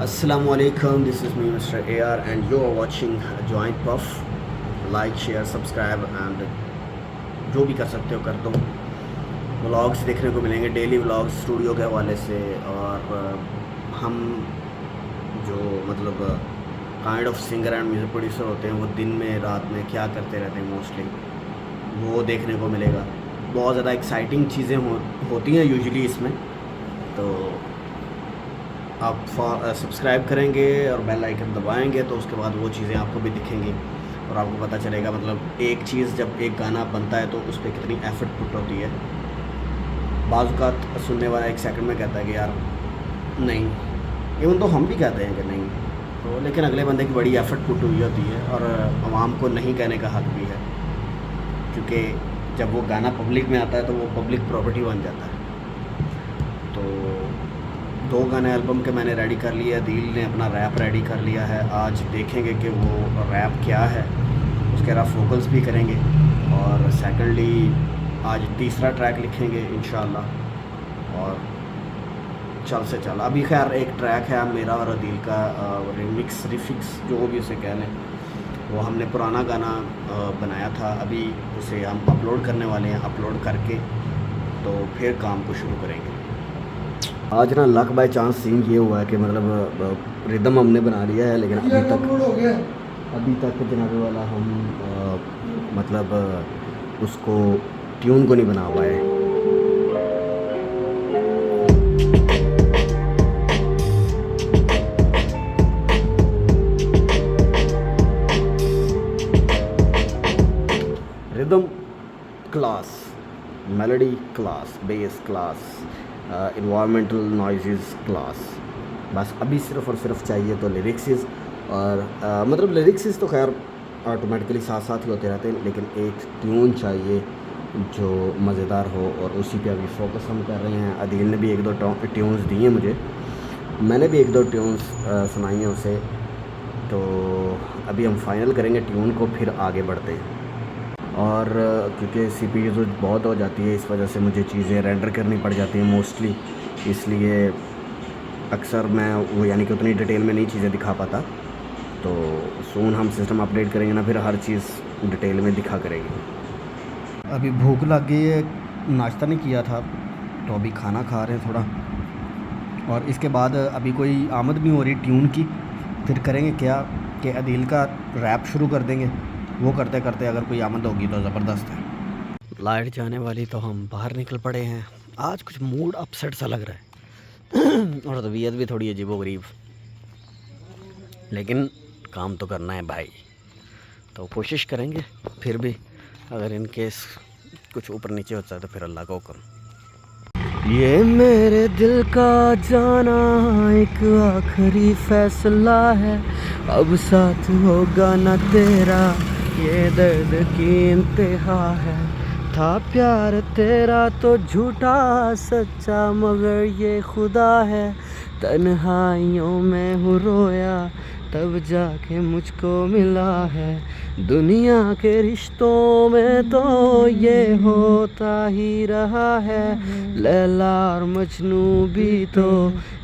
Assalamualaikum, this is me Mr. AR and you are watching Joint Puff. Like, share, subscribe and जो भी कर सकते हो कर दो। व्लॉग्स देखने को मिलेंगे, डेली व्लॉग्स स्टूडियो के हवाले से। और हम जो मतलब kind of singer and music producer होते हैं वो दिन में रात में क्या करते रहते हैं मोस्टली वो देखने को मिलेगा। बहुत ज़्यादा एक्साइटिंग चीज़ें होती हैं यूजुअली इसमें। तो आप सब्सक्राइब करेंगे और बेल आइकन दबाएंगे तो उसके बाद वो चीज़ें आपको भी दिखेंगी और आपको पता चलेगा मतलब एक चीज़ जब एक गाना बनता है तो उस पर कितनी एफ़र्ट पुट होती है। बाज़ औक़ात सुनने वाला एक सेकंड में कहता है कि यार नहीं, इवन तो हम भी कहते हैं कि नहीं, तो लेकिन अगले बंदे की बड़ी एफ़र्ट पुट हुई होती है और आवाम को नहीं कहने का हक़ भी है, क्योंकि जब वो गाना पब्लिक में आता है तो वो पब्लिक प्रॉपर्टी बन जाता है। तो 2 गाने एल्बम के मैंने रेडी कर लिए। अदील ने अपना रैप रेडी कर लिया है। आज देखेंगे कि वो रैप क्या है, उसके रफ वोकल्स भी करेंगे। और सेकंडली आज तीसरा ट्रैक लिखेंगे इंशाल्लाह। और चल से चल अभी खैर एक ट्रैक है मेरा और अदील का, रिफिक्स जो भी उसे कह लें, वो हमने पुराना गाना बनाया था, अभी उसे हम अपलोड करने वाले हैं। अपलोड करके तो फिर काम को शुरू करेंगे। आज ना लक बाय चांस सीन ये हुआ है कि मतलब रिदम हमने बना लिया है, लेकिन अभी तक जनाबे वाला हम मतलब उसको ट्यून को नहीं बना हुआ है। Rhythm class, melody class, base class, environmental noise class, बस अभी सिर्फ़ और सिर्फ चाहिए तो लिरिक्सिस। और मतलब लिरिक्सिस तो खैर ऑटोमेटिकली साथ साथ ही होते रहते हैं, लेकिन एक ट्यून चाहिए जो मज़ेदार हो और उसी पे अभी फोकस हम कर रहे हैं। अदील ने भी 1-2 ट्यून्स दी हैं मुझे, मैंने भी 1-2 ट्यून्स सुनाई हैं उसे। तो अभी हम फाइनल करेंगे ट्यून को, फिर आगे बढ़ते हैं। और क्योंकि CPU बहुत हो जाती है, इस वजह से मुझे चीज़ें रेंडर करनी पड़ जाती हैं मोस्टली, इसलिए अक्सर मैं वो यानी कि उतनी डिटेल में नहीं चीज़ें दिखा पाता। तो सून हम सिस्टम अपडेट करेंगे ना, फिर हर चीज़ डिटेल में दिखा करेंगे। अभी भूख लग गई है, नाश्ता नहीं किया था तो अभी खाना खा रहे हैं थोड़ा। और इसके बाद अभी कोई आमद नहीं हो रही ट्यून की, फिर करेंगे क्या कि अदील का रैप शुरू कर देंगे। वो करते करते अगर कोई आमद होगी तो ज़बरदस्त है। लाइट जाने वाली तो हम बाहर निकल पड़े हैं। आज कुछ मूड अपसेट सा लग रहा है और तबीयत भी थोड़ी अजीबोगरीब, लेकिन काम तो करना है भाई, तो कोशिश करेंगे। फिर भी अगर इन केस कुछ ऊपर नीचे होता है तो फिर अल्लाह को हुक्म। ये मेरे दिल का जाना एक आखिरी फैसला है, अब साथ होगा ना तेरा, ये दर्द की इंतहा है। था प्यार तेरा तो झूठा सच्चा मगर ये खुदा है, तन्हाइयों में हूँ रोया तब जाके मुझको मिला है। दुनिया के रिश्तों में तो ये होता ही रहा है, लैला और मजनू भी तो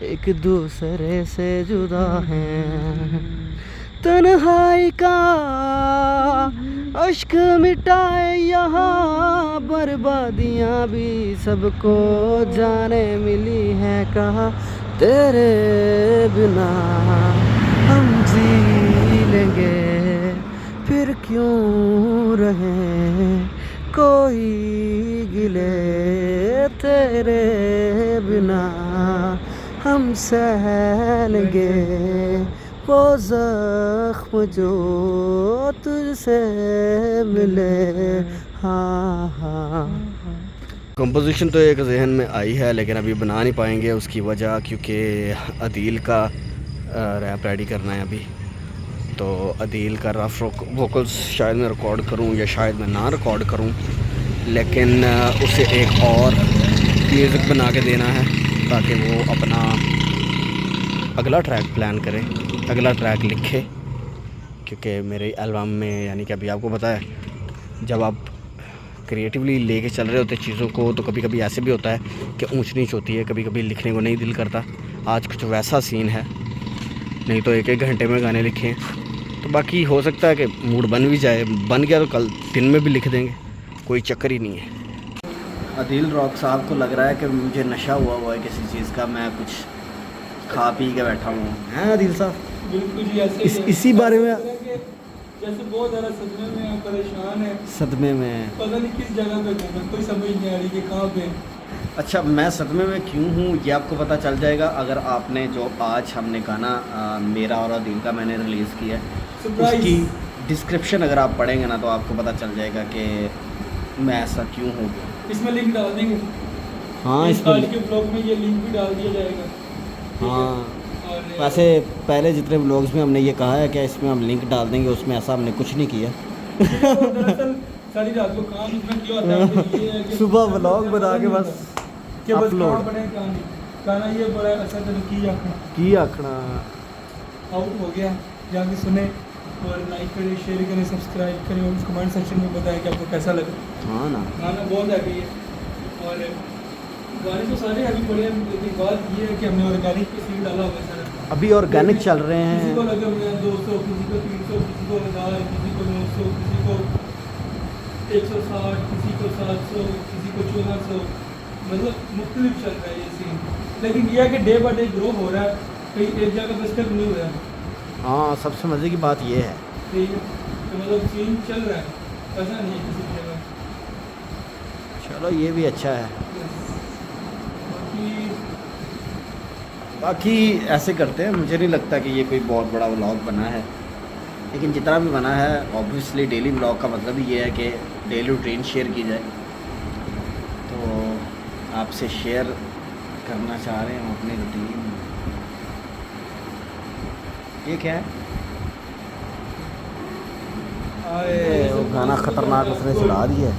एक दूसरे से जुदा हैं। तन्हाई का अश्क मिटाए यहाँ बर्बादियाँ भी सबको जाने मिली हैं, कहा तेरे बिना हम जी लेंगे फिर क्यों रहे कोई गिले, तेरे बिना हम सह लेंगे वो ज़ख्म जो तुझसे मिले। हाँ हाँ, कंपोजिशन तो एक जहन में आई है लेकिन अभी बना नहीं पाएंगे, उसकी वजह क्योंकि अदील का रैप रेडी करना है अभी। तो अदील का रफ वोकल्स शायद मैं रिकॉर्ड करूं या शायद मैं ना रिकॉर्ड करूं, लेकिन उसे एक और म्यूज़िक बना के देना है ताकि वो अपना अगला ट्रैक प्लान करे, अगला ट्रैक लिखे। क्योंकि मेरे एल्बम में यानी कि अभी आपको पता है जब आप क्रिएटिवली लेके चल रहे होते चीज़ों को तो कभी कभी ऐसे भी होता है कि ऊंच नीच होती है, कभी कभी लिखने को नहीं दिल करता। आज कुछ वैसा सीन है नहीं तो 1-1 घंटे में गाने लिखे हैं। तो बाकी हो सकता है कि मूड बन भी जाए, बन गया तो कल दिन में भी लिख देंगे, कोई चक्कर ही नहीं है। अदील रॉक साहब को लग रहा है कि मुझे नशा हुआ है किसी चीज़ का, मैं कुछ खा पी के बैठा हूँ। हैं अदील साहब? बिल्कुल जी, ऐसे इसी बारे में जैसे बहुत ज़्यादा सदमे में है, परेशान है, सदमे में, पता नहीं किस जगह पे घूमे, कोई समझ नहीं आ रही कि कहाँ पे। अच्छा, मैं सदमे में क्यों हूँ ये आपको पता चल जाएगा अगर आपने जो आज हमने गाना मेरा और अदील का मैंने रिलीज़ किया है उसकी डिस्क्रिप्शन अगर आप पढ़ेंगे ना तो आपको पता चल जाएगा कि मैं ऐसा क्यों हो गया। इसमें लिंक डाल देंगे। हाँ, इस आज के ब्लॉग में ये लिंक भी डाल दिया जाएगा। हाँ, वैसे पहले जितने ब्लॉग्स में हमने ये कहा है कि इसमें हम लिंक डाल देंगे, उसमें ऐसा हमने कुछ नहीं किया। दरअसल सारी रात को काम इतना किया होता है कि ये है कि सुबह व्लॉग बना के बस अपलोड। गाना ये बड़ा अच्छा तरह की आखना आउट हो गया, जाके सुने और लाइक करें, शेयर करें, सब्सक्राइब करें और कमेंट सेक्शन में बताएं कि आपको कैसा लगा। हाँ ना, गाना बहुत हैवी है और गाने तो सारे हैवी पड़े हैं, लेकिन बात ये है कि हमने ऑर्गेनिक पे सीन डाला हुआ है सारा। अभी ऑर्गेनिक चल रहे हैं। किसी को लगे हुए हैं 200, किसी को 300, किसी को 1000, किसी को 900, किसी को 160, किसी को 700, किसी को 1400, मतलब मुख्तलिफ चल रहा है ये सीन। लेकिन यह है कि डे बाय डे ग्रो हो रहा है, कहीं एक जगह पर स्टक नहीं हो रहा है। हाँ, सबसे मज़े की बात ये है। ठीक है, तो मतलब सीन चल रहा है, ऐसा नहीं है किसी जगह। चलो ये भी अच्छा है। बाकी ऐसे करते हैं, मुझे नहीं लगता कि ये कोई बहुत बड़ा व्लॉग बना है, लेकिन जितना भी बना है ऑब्वियसली डेली व्लॉग का मतलब ही ये है कि डेली रूटीन शेयर की जाए। तो आपसे शेयर करना चाह रहे हैं अपनी रूटीन। ये क्या है? अरे वो गाना खतरनाक उसने चला दिया।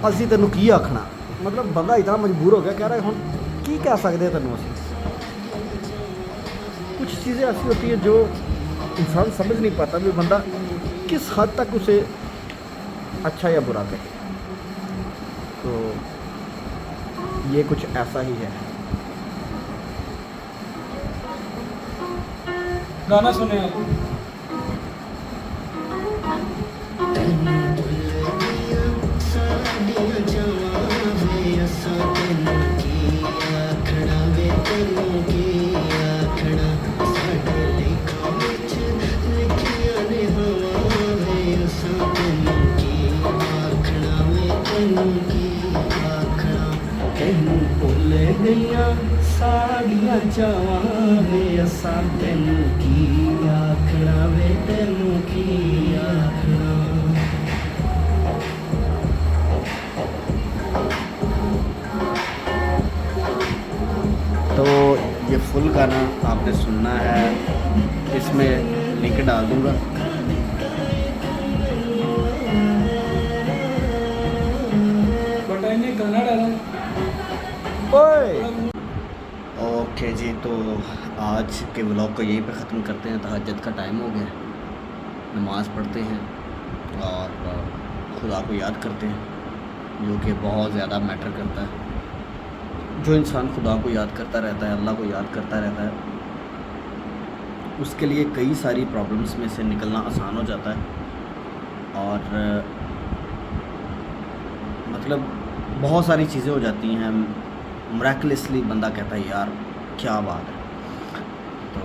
असी तेन की आखना, मतलब बंदा इतना मजबूर हो गया, कह रहा है हम की कह सकते हैं तेन। कुछ चीज़ें ऐसी होती हैं जो इंसान समझ नहीं पाता भी बंदा किस हद तक उसे अच्छा या बुरा कहे। तो ये कुछ ऐसा ही है। गाना सुने आप। साड़ियाँ चावां वे असा तेनू की आखना वे तेनू की आखना। तो ये फुल गाना आपने सुनना है, इसमें लिंक डाल दूँगा। बताइए गाना डाला। ओके जी, तो आज के व्लॉग को यहीं पे ख़त्म करते हैं। तहज्जुद का टाइम हो गया, नमाज़ पढ़ते हैं और खुदा को याद करते हैं, जो कि बहुत ज़्यादा मैटर करता है। जो इंसान खुदा को याद करता रहता है, अल्लाह को याद करता रहता है, उसके लिए कई सारी प्रॉब्लम्स में से निकलना आसान हो जाता है। और मतलब बहुत सारी चीज़ें हो जाती हैं, मिरेकलसली बंदा कहता है यार क्या बात है। तो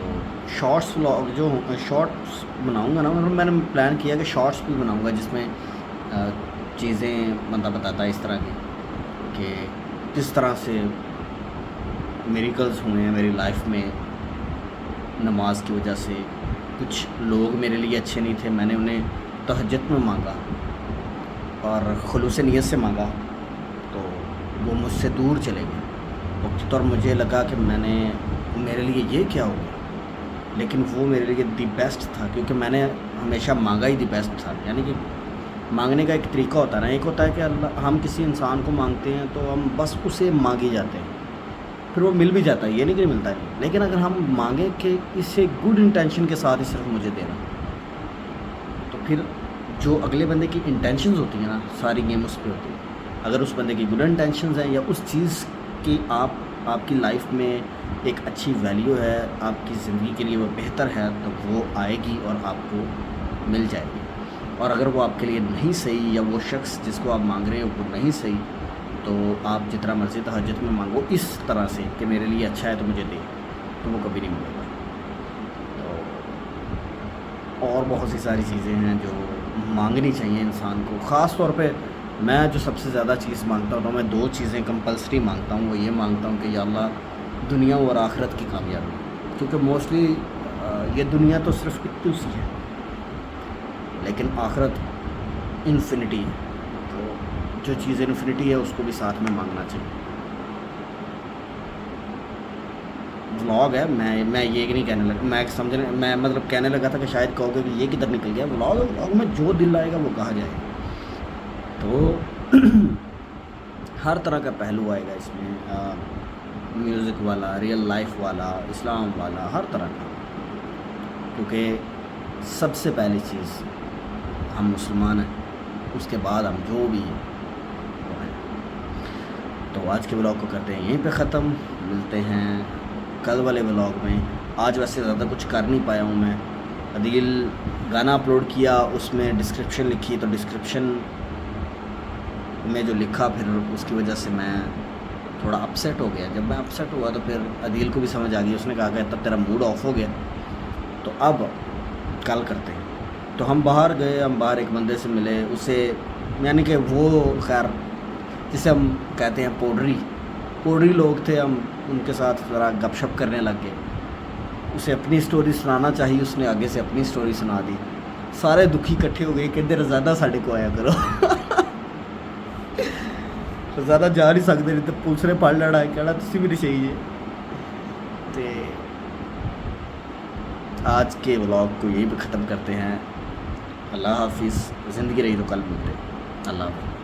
शॉर्ट्स व्लॉग जो शॉर्ट्स बनाऊंगा ना, मतलब मैंने प्लान किया कि शॉर्ट्स भी बनाऊंगा जिसमें चीज़ें बंदा बताता है इस तरह की कि किस तरह से मिरेकल्स हुए हैं मेरी लाइफ में नमाज की वजह से। कुछ लोग मेरे लिए अच्छे नहीं थे, मैंने उन्हें तहज्जुद में मांगा और खुलूस नीयत से मांगा, तो वो मुझसे दूर चले गए। और मुझे लगा कि मेरे लिए ये क्या हो गया, लेकिन वो मेरे लिए दी बेस्ट था, क्योंकि मैंने हमेशा मांगा ही दी बेस्ट था। यानी कि मांगने का एक तरीका होता है ना, एक होता है कि अल्लाह, हम किसी इंसान को मांगते हैं तो हम बस उसे मांगे जाते हैं, फिर वो मिल भी जाता है, ये नहीं कि मिलता नहीं। लेकिन अगर हम मांगे कि इसे गुड इंटेंशन के साथ ही सिर्फ मुझे देना, तो फिर जो अगले बंदे की इंटेंशंस होती हैं ना, सारी गेम उस पर होती है। अगर उस बंदे की गुड इंटेंशंस हैं या उस चीज़ की आप आपकी लाइफ में एक अच्छी वैल्यू है, आपकी ज़िंदगी के लिए वो बेहतर है, तो वो आएगी और आपको मिल जाएगी। और अगर वो आपके लिए नहीं सही, या वो शख्स जिसको आप मांग रहे हो वो नहीं सही, तो आप जितना मर्ज़ी तहज्जुद में मांगो इस तरह से कि मेरे लिए अच्छा है तो मुझे दे, तो वो कभी नहीं मिलेगा। तो और बहुत सी सारी चीज़ें हैं जो मांगनी चाहिए इंसान को। ख़ास तौर पे मैं जो सबसे ज़्यादा चीज़ मांगता हूँ, तो मैं 2 चीज़ें कंपल्सरी मांगता हूँ। वो ये मांगता हूँ कि या अल्लाह दुनिया और आखिरत की कामयाबी, क्योंकि मोस्टली ये दुनिया तो सिर्फ इतनी सी है, लेकिन आखिरत इन्फिनिटी है। तो जो चीज़ इन्फिनिटी है उसको भी साथ में मांगना चाहिए। व्लॉग है, मैं ये नहीं कहने लगा, मैं मतलब कहने लगा था कि शायद कहोगे कि ये किधर निकल गया। व्लॉग है, व्लॉग में जो दिल आएगा वो कहा जाएगा। तो हर तरह का पहलू आएगा इसमें, म्यूज़िक वाला, रियल लाइफ वाला, इस्लाम वाला, हर तरह का। क्योंकि सबसे पहली चीज़ हम मुसलमान हैं, उसके बाद हम जो भी हैं वो हैं। तो आज के ब्लॉग को करते हैं यहीं पे ख़त्म, मिलते हैं कल वाले ब्लॉग में। आज वैसे ज़्यादा कुछ कर नहीं पाया हूँ मैं। अदील गाना अपलोड किया, उसमें डिस्क्रिप्शन लिखी, तो डिस्क्रिप्शन में जो लिखा फिर उसकी वजह से मैं थोड़ा अपसेट हो गया। जब मैं अपसेट हुआ तो फिर अदील को भी समझ आ गई, उसने कहा कि तब तेरा मूड ऑफ हो गया, तो अब कल करते हैं। तो हम बाहर गए, हम बाहर एक बंदे से मिले, उसे यानी कि वो खैर जिसे हम कहते हैं पोडरी लोग थे, हम उनके साथ ज़रा गपशप करने लग गए। उसे अपनी स्टोरी सुनाना चाहिए, उसने आगे से अपनी स्टोरी सुना दी। सारे दुखी इकट्ठे हो गए, कहते रज़ादा साढ़े को आया करो। रज़ादा जा नहीं सकते, नहीं तो पुलिस ने फड़ लेना, कहना तुसी भी नहीं चाहिए। तो आज के व्लॉग को यहीं पे ख़त्म करते हैं। अल्लाह हाफिज़। ज़िंदगी रही तो कल मिलते। अल्लाह हाफिज़।